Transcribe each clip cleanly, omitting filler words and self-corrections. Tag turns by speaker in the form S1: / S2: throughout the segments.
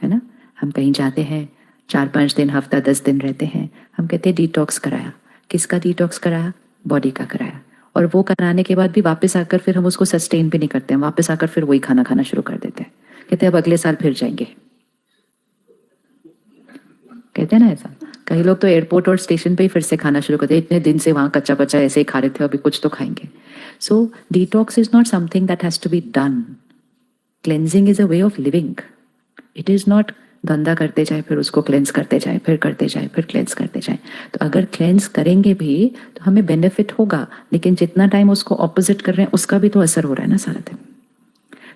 S1: है ना। हम कहीं जाते हैं, 4-5 दिन, हफ्ता 10 दिन रहते हैं, हम कहते हैं डिटॉक्स कराया। किसका डिटॉक्स कराया? बॉडी का कराया। और वो कराने के बाद भी वापस आकर फिर हम उसको सस्टेन भी नहीं करते हैं, वापस आकर फिर वही खाना खाना शुरू कर देते हैं, कहते हैं अब अगले साल फिर जाएंगे। कहते हैं ना ऐसा। कई लोग तो एयरपोर्ट और स्टेशन पे ही फिर से खाना शुरू करते हैं, इतने दिन से वहाँ कच्चा पच्चा ऐसे ही खा रहे थे, अभी कुछ तो खाएंगे। So detox is not something that has to be done. Cleansing is a way of living. It is not गंदा करते जाए फिर उसको क्लेंस करते जाए, फिर करते जाए, फिर क्लेंस करते जाए। तो अगर क्लेंस करेंगे भी तो हमें बेनिफिट होगा, लेकिन जितना टाइम उसको ऑपोजिट कर रहे हैं उसका भी तो असर हो रहा है ना सारा दिन।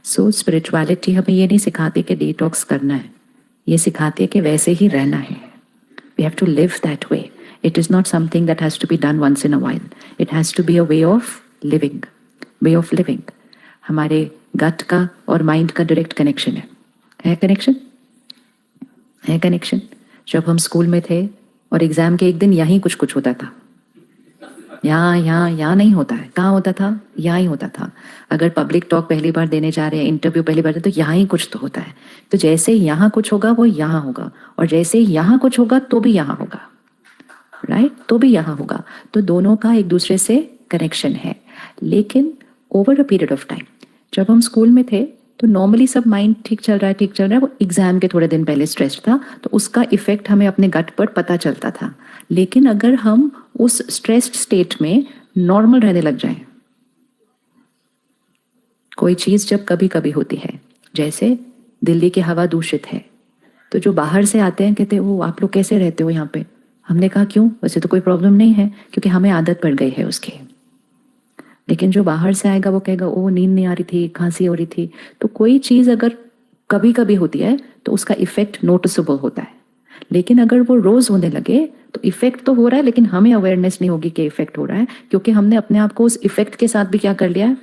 S1: सो स्पिरिचुअलिटी हमें ये नहीं सिखाती कि डिटॉक्स करना है, ये सिखाती है कि वैसे ही रहना है। We have to live that way. It is not something that has to be done once in a while. It has to be a way of living. Way of living. हमारे गट का और माइंड का direct connection है connection? है connection. जब हम school में थे और एग्जाम के एक दिन यहीं कुछ कुछ होता था, यहाँ नहीं होता है। कहाँ होता था? यहाँ ही होता था। अगर पब्लिक टॉक पहली बार देने जा रहे हैं, इंटरव्यू पहली बार, तो यहाँ ही कुछ तो होता है। तो जैसे यहाँ कुछ होगा वो यहाँ होगा, और जैसे यहाँ कुछ होगा तो भी यहाँ होगा, राइट? तो भी यहाँ होगा। तो दोनों का एक दूसरे से कनेक्शन है। लेकिन over a period of time, जब हम स्कूल में थे तो नॉर्मली सब माइंड ठीक चल रहा है, ठीक चल रहा है। वो एग्जाम के थोड़े दिन पहले स्ट्रेस था, तो उसका इफेक्ट हमें अपने गट पर पता चलता था। लेकिन अगर हम उस स्ट्रेस्ड स्टेट में नॉर्मल रहने लग जाएं, कोई चीज जब कभी कभी होती है, जैसे दिल्ली की हवा दूषित है, तो जो बाहर से आते हैं कहते हैं वो आप लोग कैसे रहते हो यहाँ पे? हमने कहा क्यों, वैसे तो कोई प्रॉब्लम नहीं है, क्योंकि हमें आदत पड़ गई है उसकी। लेकिन जो बाहर से आएगा वो कहेगा ओ नींद नहीं आ रही थी, खांसी हो रही थी। तो कोई चीज अगर कभी कभी होती है तो उसका इफेक्ट नोटिसेबल होता है। लेकिन अगर वो रोज होने लगे तो इफेक्ट तो हो रहा है, लेकिन हमें अवेयरनेस नहीं होगी कि इफेक्ट हो रहा है, क्योंकि हमने अपने आप को उस इफेक्ट के साथ भी क्या कर लिया है।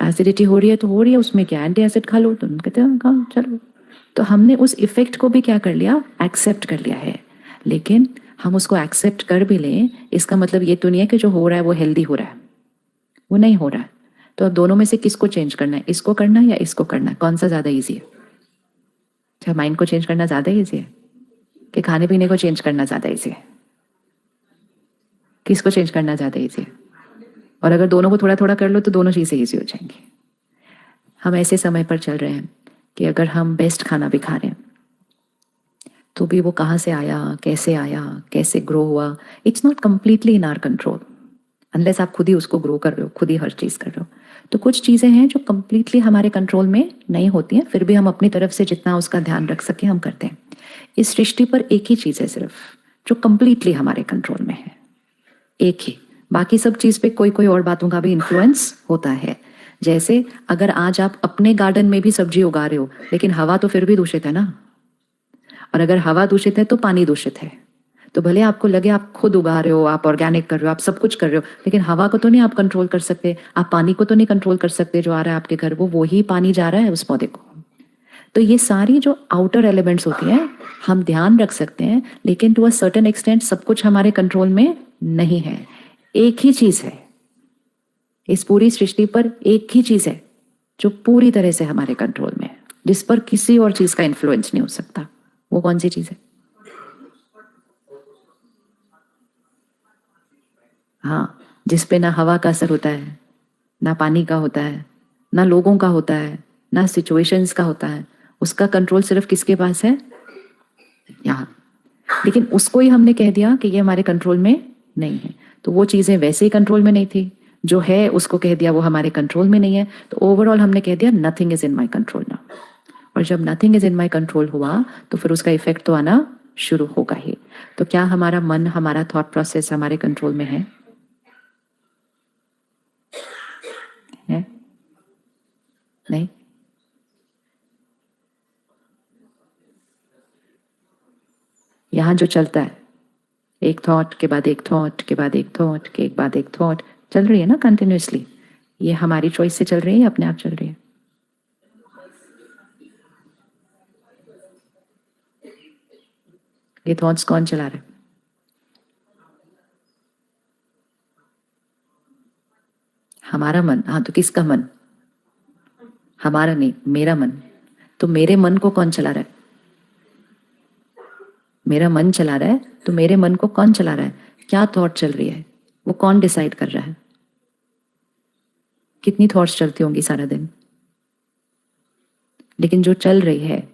S1: एसिडिटी हो रही है तो हो रही है, उसमें क्या एंटी एसिड खा लो, तो हम कहते हैं हाँ चलो। तो हमने उस इफेक्ट को भी क्या कर लिया, एक्सेप्ट कर लिया है। लेकिन हम उसको एक्सेप्ट कर भी लें, इसका मतलब ये तो नहीं है कि जो हो रहा है वो हेल्दी हो रहा है, वो नहीं हो रहा है। तो अब दोनों में से किसको चेंज करना है, इसको करना है या इसको करना है? कौन सा ज्यादा ईजी है? क्या माइंड को चेंज करना ज्यादा ईजी है कि खाने पीने को चेंज करना ज्यादा ईजी है? किसको चेंज करना ज्यादा ईजी है? और अगर दोनों को थोड़ा थोड़ा कर लो तो दोनों चीजें ईजी हो जाएंगी। हम ऐसे समय पर चल रहे हैं कि अगर हम बेस्ट खाना भी खा रहे हैं तो भी वो कहाँ से आया, कैसे ग्रो हुआ, it's not completely in our control, unless आप खुद ही उसको ग्रो कर रहे हो, खुद ही हर चीज़ कर रहे हो। तो कुछ चीज़ें हैं जो कंप्लीटली हमारे कंट्रोल में नहीं होती हैं, फिर भी हम अपनी तरफ से जितना उसका ध्यान रख सके हम करते हैं। इस सृष्टि पर एक ही चीज़ है सिर्फ जो कंप्लीटली हमारे कंट्रोल में है, एक ही। बाकी सब चीज़ पे कोई कोई और बातों का भी इन्फ्लुएंस होता है। जैसे अगर आज आप अपने गार्डन में भी सब्जी उगा रहे हो, लेकिन हवा तो फिर भी दूषित है ना। और अगर हवा दूषित है तो पानी दूषित है। तो भले आपको लगे आप खुद उगा रहे हो, आप ऑर्गेनिक कर रहे हो, आप सब कुछ कर रहे हो, लेकिन हवा को तो नहीं आप कंट्रोल कर सकते, आप पानी को तो नहीं कंट्रोल कर सकते जो आ रहा है आपके घर, वो ही पानी जा रहा है उस पौधे को। तो ये सारी जो आउटर एलिमेंट्स होती हैं हम ध्यान रख सकते हैं, लेकिन टू अ सर्टेन एक्सटेंट सब कुछ हमारे कंट्रोल में नहीं है। एक ही चीज है इस पूरी सृष्टि पर, एक ही चीज है जो पूरी तरह से हमारे कंट्रोल में है, जिस पर किसी और चीज का इन्फ्लुएंस नहीं हो सकता। वो कौन सी चीज है? हाँ, जिस पे ना हवा का असर होता है, ना पानी का होता है, ना लोगों का होता है, ना सिचुएशंस का होता है। उसका कंट्रोल सिर्फ किसके पास है? यहाँ। लेकिन उसको ही हमने कह दिया कि ये हमारे कंट्रोल में नहीं है। तो वो चीजें वैसे ही कंट्रोल में नहीं थी, जो है उसको कह दिया वो हमारे कंट्रोल में नहीं है। तो ओवरऑल हमने कह दिया nothing is in my control now. और जब nothing is in my control हुआ तो फिर उसका इफेक्ट तो आना शुरू होगा ही। तो क्या हमारा मन, हमारा थॉट प्रोसेस हमारे कंट्रोल में है? नहीं। यहाँ जो चलता है, एक थॉट के बाद एक थॉट के बाद एक थॉट के बाद एक थॉट चल रही है ना कंटिन्यूअसली, ये हमारी चॉइस से चल रही है या अपने आप चल रही है? ये थॉट्स कौन चला रहा है? हमारा मन। हाँ, तो किसका मन? हमारा नहीं, मेरा मन। तो मेरे मन को कौन चला रहा है? मेरा मन चला रहा है, तो मेरे मन को कौन चला रहा है? क्या थॉट चल रही है वो कौन डिसाइड कर रहा है? कितनी थॉट्स चलती होंगी सारा दिन? लेकिन जो चल रही है,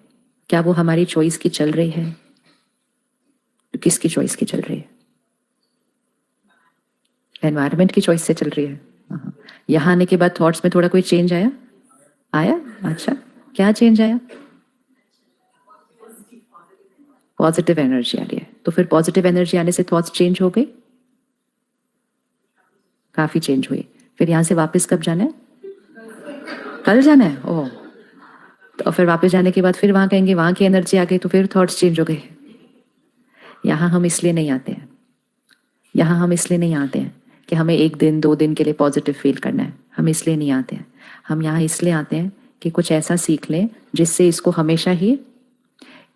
S1: क्या वो हमारी चॉइस की चल रही है? तो किसकी चॉइस की चल रही है? एनवायरनमेंट की चॉइस से चल रही है। यहाँ आने के बाद थॉट्स में थोड़ा कोई चेंज आया? आया? अच्छा, क्या चेंज आया? पॉजिटिव एनर्जी आ रही है। तो फिर पॉजिटिव एनर्जी आने से थॉट्स चेंज हो गई? काफी चेंज हुई। फिर यहाँ से वापस कब जाना है? कल जाना है। ओह, तो फिर वापस जाने के बाद फिर वहां कहेंगे वहां की एनर्जी आ गई, तो फिर थॉट्स चेंज हो गए। यहाँ हम इसलिए नहीं आते हैं, यहाँ हम इसलिए नहीं आते हैं कि हमें 1 दिन 2 दिन के लिए पॉजिटिव फील करना है। हम इसलिए नहीं आते हैं। हम यहाँ इसलिए आते हैं कि कुछ ऐसा सीख लें जिससे इसको हमेशा ही,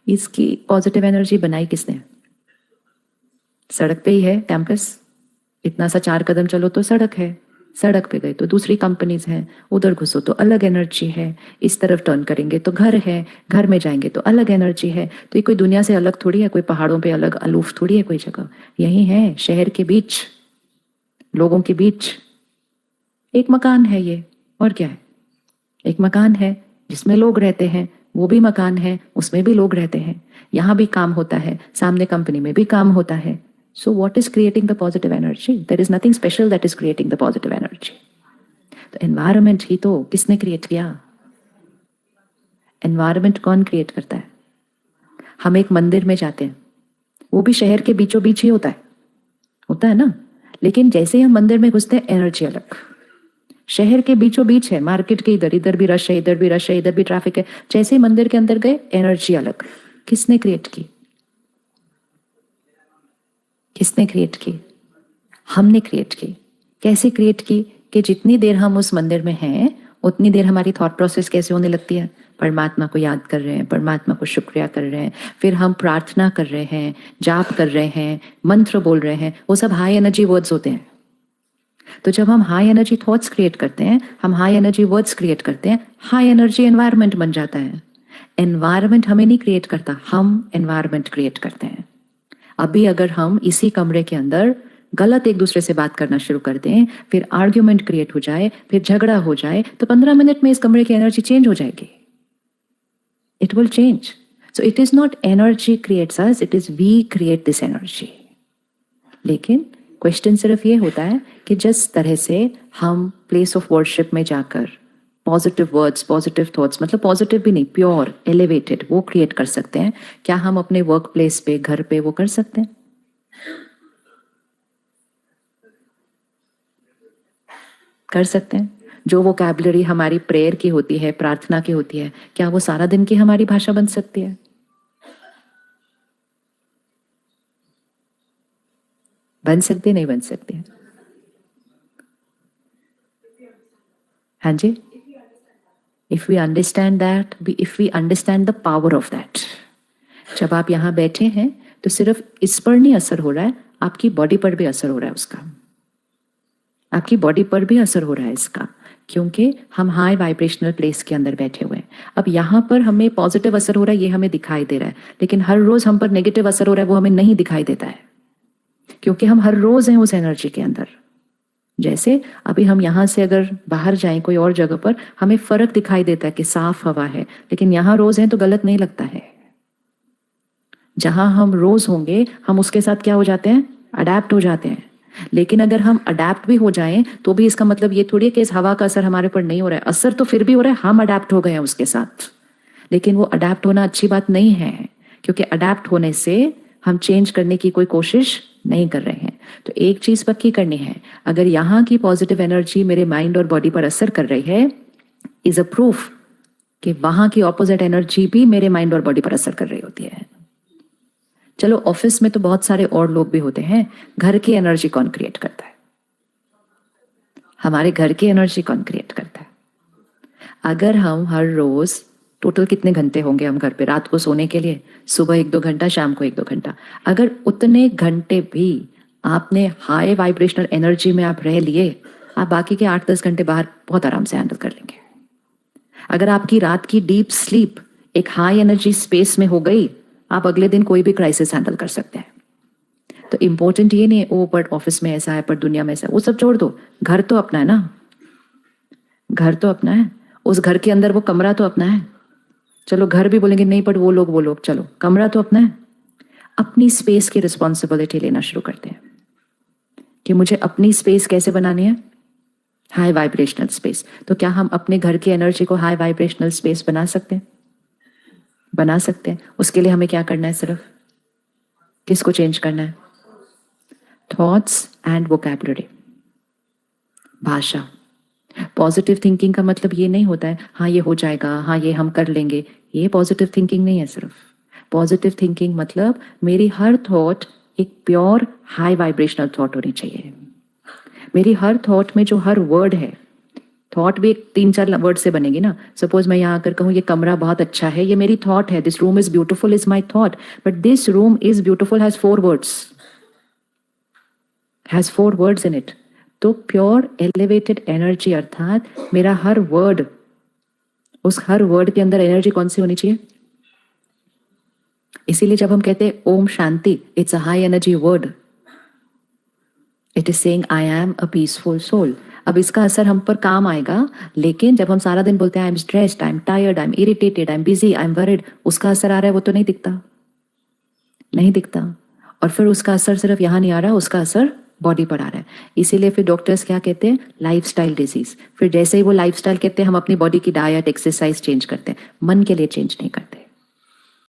S1: इसकी पॉजिटिव एनर्जी बनाई किसने? सड़क पे ही है कैंपस। इतना सा 4 कदम चलो तो सड़क है, सड़क पे गए तो दूसरी कंपनीज हैं, उधर घुसो तो अलग एनर्जी है, इस तरफ टर्न करेंगे तो घर है, घर में जाएंगे तो अलग एनर्जी है। तो ये कोई दुनिया से अलग थोड़ी है, कोई पहाड़ों पे अलग अलूफ थोड़ी है कोई जगह। यही है, शहर के बीच, लोगों के बीच एक मकान है ये। और क्या है? एक मकान है जिसमें लोग रहते हैं, वो भी मकान है, उसमें भी लोग रहते हैं। यहाँ भी काम होता है, सामने कंपनी में भी काम होता है। So what is creating the positive energy? There is nothing special that is creating the positive energy. तो environment ही तो किसने create किया? Environment कौन create करता है? हम एक मंदिर में जाते हैं, वो भी शहर के बीचों बीच ही होता है ना। लेकिन जैसे ही हम मंदिर में घुसते हैं, एनर्जी अलग। शहर के बीचों बीच है, मार्केट के इधर, इधर भी रश है, इधर भी रश है, इधर भी ट्रैफिक है। जैसे ही मंदिर के अंदर गए, एनर्जी अलग। किसने क्रिएट की? किसने क्रिएट की? हमने क्रिएट की। कैसे क्रिएट की? कि जितनी देर हम उस मंदिर में हैं, उतनी देर हमारी थॉट प्रोसेस कैसे होने लगती है? परमात्मा को याद कर रहे हैं, परमात्मा को शुक्रिया कर रहे हैं, फिर हम प्रार्थना कर रहे हैं, जाप कर रहे हैं, मंत्र बोल रहे हैं। वो सब हाई एनर्जी वर्ड्स होते हैं। तो जब हम हाई एनर्जी थॉट्स क्रिएट करते हैं, हम हाई एनर्जी वर्ड्स क्रिएट करते हैं, हाई एनर्जी एनवायरनमेंट बन जाता है। एनवायरनमेंट हमें नहीं क्रिएट करता, हम एनवायरनमेंट क्रिएट करते हैं। अभी अगर हम इसी कमरे के अंदर गलत एक दूसरे से बात करना शुरू कर दें, फिर आर्ग्यूमेंट क्रिएट हो जाए, फिर झगड़ा हो जाए, तो 15 मिनट में इस कमरे की एनर्जी चेंज हो जाएगी। It will change. So it is not energy creates us, it is we create this energy. लेकिन क्वेश्चन सिर्फ ये होता है कि जिस तरह से हम प्लेस ऑफ वर्शिप में जाकर पॉजिटिव वर्ड्स, पॉजिटिव थॉट्स, मतलब पॉजिटिव भी नहीं, प्योर, एलिवेटेड, वो क्रिएट कर सकते हैं, क्या हम अपने वर्क प्लेस पे, घर पे वो कर सकते हैं? कर सकते हैं। जो वोकैबुलरी हमारी प्रेयर की होती है, प्रार्थना की होती है, क्या वो सारा दिन की हमारी भाषा बन सकती है? बन सकती है, नहीं बन सकती है? हाँ जी। If we understand that, if we understand the power of that, जब आप यहाँ बैठे हैं तो सिर्फ इस पर नहीं असर हो रहा है, आपकी बॉडी पर भी असर हो रहा है उसका। आपकी बॉडी पर भी असर हो रहा है इसका, क्योंकि हम हाई वाइब्रेशनल प्लेस के अंदर बैठे हुए हैं। अब यहाँ पर हमें पॉजिटिव असर हो रहा है, ये हमें दिखाई दे रहा है, लेकिन हर रोज हम पर नेगेटिव असर हो रहा है, वो हमें नहीं दिखाई देता है, क्योंकि हम हर रोज हैं उस एनर्जी के अंदर। जैसे अभी हम यहाँ से अगर बाहर जाएं कोई और जगह पर, हमें फर्क दिखाई देता है कि साफ हवा है, लेकिन यहाँ रोज हैं तो गलत नहीं लगता है। जहां हम रोज होंगे, हम उसके साथ क्या हो जाते हैं? अडेप्ट हो जाते हैं। लेकिन अगर हम अडेप्ट भी हो जाएं तो भी इसका मतलब ये थोड़ी है कि इस हवा का असर हमारे पर नहीं हो रहा है। असर तो फिर भी हो रहा है, हम अडेप्ट हो गए हैं उसके साथ। लेकिन वो अडेप्ट होना अच्छी बात नहीं है, क्योंकि अडेप्ट होने से हम चेंज करने की कोई कोशिश नहीं कर रहे हैं। तो एक चीज पक्की करनी है, अगर यहाँ की पॉजिटिव एनर्जी मेरे माइंड और बॉडी पर असर कर रही है, इज अ प्रूफ कि वहां की ऑपोजिट एनर्जी भी मेरे माइंड और बॉडी पर असर कर रही होती है। चलो ऑफिस में तो बहुत सारे और लोग भी होते हैं, घर की एनर्जी कौन क्रिएट करता है? हमारे घर की एनर्जी कौन क्रिएट करता है? अगर हम हर रोज, टोटल कितने घंटे होंगे हम घर पे रात को सोने के लिए? सुबह 1-2 घंटा, शाम को 1-2 घंटा। अगर उतने घंटे भी आपने हाई वाइब्रेशनल एनर्जी में आप रह लिए, आप बाकी के 8-10 घंटे बाहर बहुत आराम से हैंडल कर लेंगे। अगर आपकी रात की डीप स्लीप एक हाई एनर्जी स्पेस में हो गई, आप अगले दिन कोई भी क्राइसिस हैंडल कर सकते हैं। तो इम्पोर्टेंट ये नहीं है ओ बट ऑफिस में ऐसा है, पर दुनिया में ऐसा है, वो सब छोड़ दो। घर तो अपना है ना, घर तो अपना है, उस घर के अंदर वो कमरा तो अपना है। चलो घर भी बोलेंगे नहीं, पर वो लोग, चलो कमरा तो अपना है। अपनी स्पेस की रिस्पॉन्सिबिलिटी लेना शुरू करते हैं कि मुझे अपनी स्पेस कैसे बनानी है, हाई वाइब्रेशनल स्पेस। तो क्या हम अपने घर की एनर्जी को हाई वाइब्रेशनल स्पेस बना सकते हैं? बना सकते हैं। उसके लिए हमें क्या करना है? सिर्फ किसको चेंज करना है? थॉट्स एंड वोकैबुलरी, भाषा। पॉजिटिव थिंकिंग का मतलब ये नहीं होता है हाँ ये हो जाएगा, हाँ ये हम कर लेंगे, ये पॉजिटिव थिंकिंग नहीं है। सिर्फ पॉजिटिव थिंकिंग मतलब मेरी हर थॉट एक प्योर हाई वाइब्रेशनल थॉट होनी चाहिए। मेरी हर थॉट में जो हर वर्ड है, थॉट भी एक 3-4 वर्ड से बनेगी ना। सपोज मैं यहाँ आकर कहूँ ये कमरा बहुत अच्छा है, ये मेरी थॉट है, this room is beautiful is my thought, but this room is beautiful has 4 words, has 4 words in it. तो प्योर एलिवेटेड एनर्जी अर्थात मेरा हर वर्ड, उस हर वर्ड के अंदर एनर्जी कौन सी होनी चाहिए? इसीलिए जब हम कहते हैं Om Shanti, it's a high energy word. It is saying I am a peaceful soul. अब इसका असर हम पर काम आएगा, लेकिन जब हम सारा दिन बोलते हैं I am stressed, I am tired, I am irritated, I am busy, I am worried, उसका असर आ रहा है, वो तो नहीं दिखता, नहीं दिखता। और फिर उसका असर सिर्फ यहाँ नहीं आ रहा, उसका असर बॉडी पर आ रहा है। इसीलिए फिर डॉक्टर्स क्या कहते हैं? Lifestyle disease. फिर जैसे ही वो लाइफस्टाइल कहते हैं, हम अपनी बॉडी की डाइट एक्सरसाइज चेंज करते हैं, मन के लिए चेंज नहीं करते।